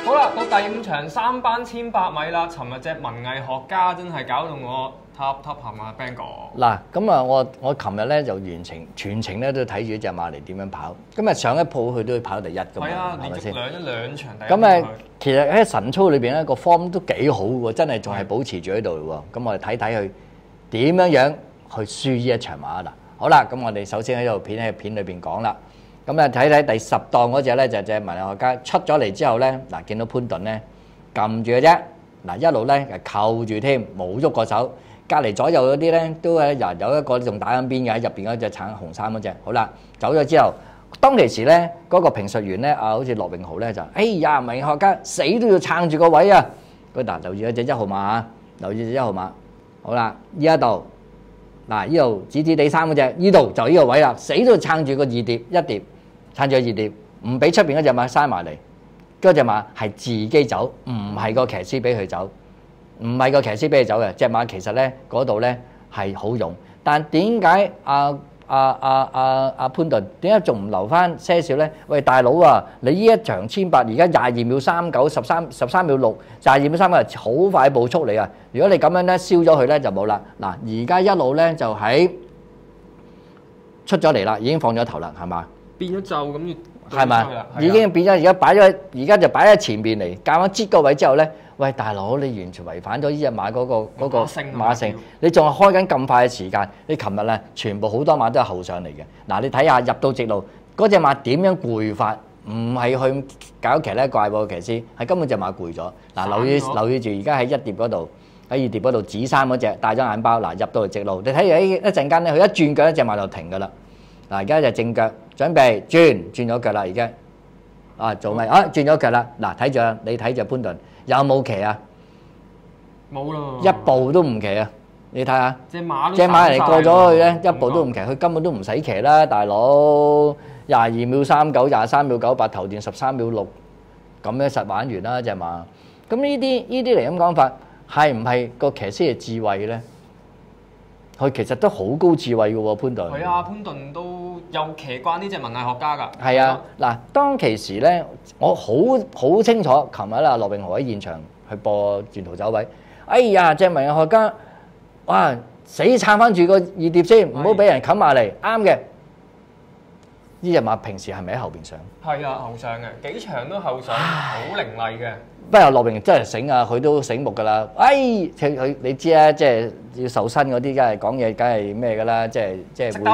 好啦，到第5場3班1800米啦。尋日隻文藝學家真係搞到我嗒係嘛 ，Bang 哥。嗱，咁啊，我琴日咧就全程咧都睇住隻馬嚟點樣跑。咁啊上一鋪佢都跑第一㗎嘛，係啊，係咪先？連續兩場第一。咁其實喺晨操裏邊咧個 form 都幾好喎，真係仲係保持住喺度喎。咁我哋睇睇佢點樣去輸呢一場馬嗱。好啦，咁我哋首先喺度片裏邊講啦。咁啊睇睇第10檔嗰隻咧就係隻文藝學家出咗嚟之後咧，嗱見到潘頓咧撳住嘅啫，嗱一路咧扣住添，冇喐個手。隔離左右嗰啲咧都係有一個仲打緊邊嘅喺入邊嗰隻橙紅衫嗰隻。好啦，走咗之後，當其時咧嗰個評述員咧好似羅永豪咧就，哎呀文藝學家死都要撐住個位啊！嗱留意嗰隻1號馬啊，留意隻1號馬。好啦，依一度。嗱，呢度紫紫地衫嗰隻，呢度就呢個位啦，死都撐住個1碟，撐住個2碟，唔俾出邊嗰隻馬閂埋嚟。嗰隻馬係自己走，唔係個騎師俾佢走，唔係個騎師俾佢走嘅。隻馬其實咧嗰度咧係好勇，但點解潘頓點解仲唔留翻些少咧？喂大佬啊，你呢一場1800而家22秒39、13秒6、22秒39好快步速嚟啊！如果你咁樣咧燒咗佢咧就冇啦。嗱，而家一路咧就喺出咗嚟啦，已經放咗頭啦，係嘛？變咗就咁要係咪？已經變咗，而家就擺喺前邊嚟，夾硬擠個位之後咧，喂大佬，你完全違反咗呢隻馬嗰個馬性，你仲係開緊咁快嘅時間，你琴日咧全部好多馬都係後上嚟嘅。嗱，你睇下入到直路嗰隻馬點樣攰法，唔係去搞騎呢怪喎騎師，係根本隻馬攰咗。嗱，留意住而家喺1碟嗰度，喺2碟嗰度紫衫嗰隻戴咗眼包，嗱入到嚟直路，你睇住一陣間咧，佢一轉腳一隻馬就停㗎啦。嗱，而家就正腳準備轉咗腳啦，而家做咩轉咗腳啦？嗱，睇住你睇住潘頓有冇騎啊？冇咯，一步都唔騎啊！你睇下隻馬嚟過咗去咧，一步都唔騎，佢根本都唔使騎啦，大佬22秒39、23秒98頭段13秒6，咁樣實玩完啦隻馬。咁呢啲嚟咁講法，係唔係個騎師嘅智慧咧？佢其實都好高智慧嘅喎，潘頓。係啊，潘頓都有騎慣呢隻文藝學家㗎。係啊，嗱，當其時咧，我好清楚，琴日啦，羅永豪喺現場去播轉途走位。哎呀，隻文藝學家，哇，死撐翻住個2碟先，唔好俾人冚埋嚟，啱嘅。呢隻馬平時係咪喺後邊上？係啊，後上嘅，幾場都後上，好凌厲嘅。不過羅永真係醒啊，佢都醒目㗎啦。佢你知啊，即係要受薪嗰啲，梗係講嘢，梗係咩㗎啦，即係會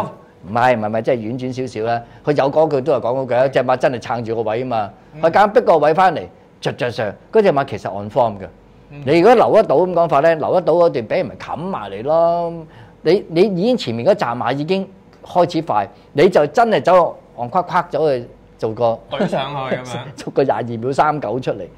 唔係，即係婉轉少少啦。佢有嗰句都係講嗰句，隻馬真係撐住個位啊嘛。佢夾硬逼個位翻嚟，着上嗰隻馬其實 on form 嘅。你如果留得到咁講法咧，留得到嗰段俾人咪冚埋嚟咯。你已經前面嗰紮馬已經開始快，你就真係走戇夸夸走去做個懟上去咁樣，做個22秒39出嚟。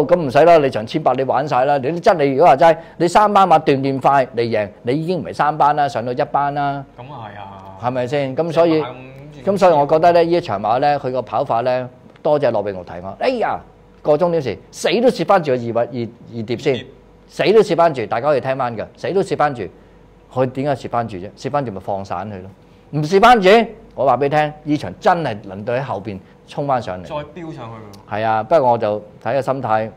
咁唔使啦，你場1800你玩晒啦。你真係如果話齋，你3班馬段快嚟贏，你已經唔係3班啦，上到1班啦。咁啊係啊，係咪先？咁所以我覺得咧，呢一場馬咧，佢個跑法咧，多謝羅永豪提我。哎呀，個鐘點時死都蝕翻住個二碟先，死都蝕翻住，大家可以聽翻㗎，死都蝕翻住。佢點解蝕翻住啫？蝕翻住咪放散佢咯。唔蝕翻住，我話俾你聽，呢場真係輪到喺後邊衝翻上嚟，再飆上去。係啊，不過我就睇個心態，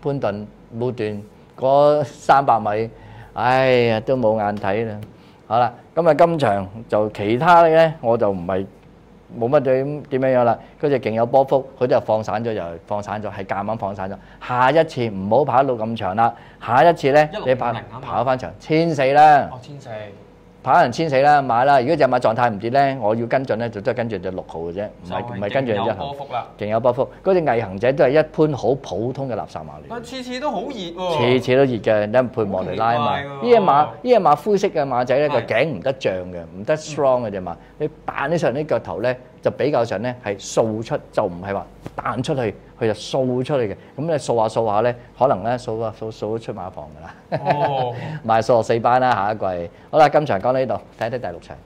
潘頓冇斷嗰300米，哎呀都冇眼睇啦。好啦，咁啊今場就其他咧，我就唔係冇乜點樣啦。嗰隻勁有波幅，佢都係放散咗，又放散咗，係夾硬放散咗。下一次唔好跑到咁長啦，下一次咧你跑翻長1400啦。哦，1400。跑人1400啦，買啦！如果隻馬狀態唔跌咧，我要跟進咧，就都係跟進隻6號嘅啫，唔係跟進1號。勁有波幅，嗰隻毅行者都係一般好普通嘅垃圾馬嚟。但次次都好熱喎。次次都熱嘅，你配莫雷拉啊嘛。呢隻馬灰色嘅馬仔咧，個頸唔得脹嘅，唔得 strong 嘅隻馬。你彈起上啲腳頭咧，就比較上咧係掃出，就唔係話彈出去，佢就掃出嚟嘅。咁你掃下咧，可能咧掃到出馬房㗎啦。哦，賣數學4班啦，下一季。好啦，今場講到呢度，睇睇第6場。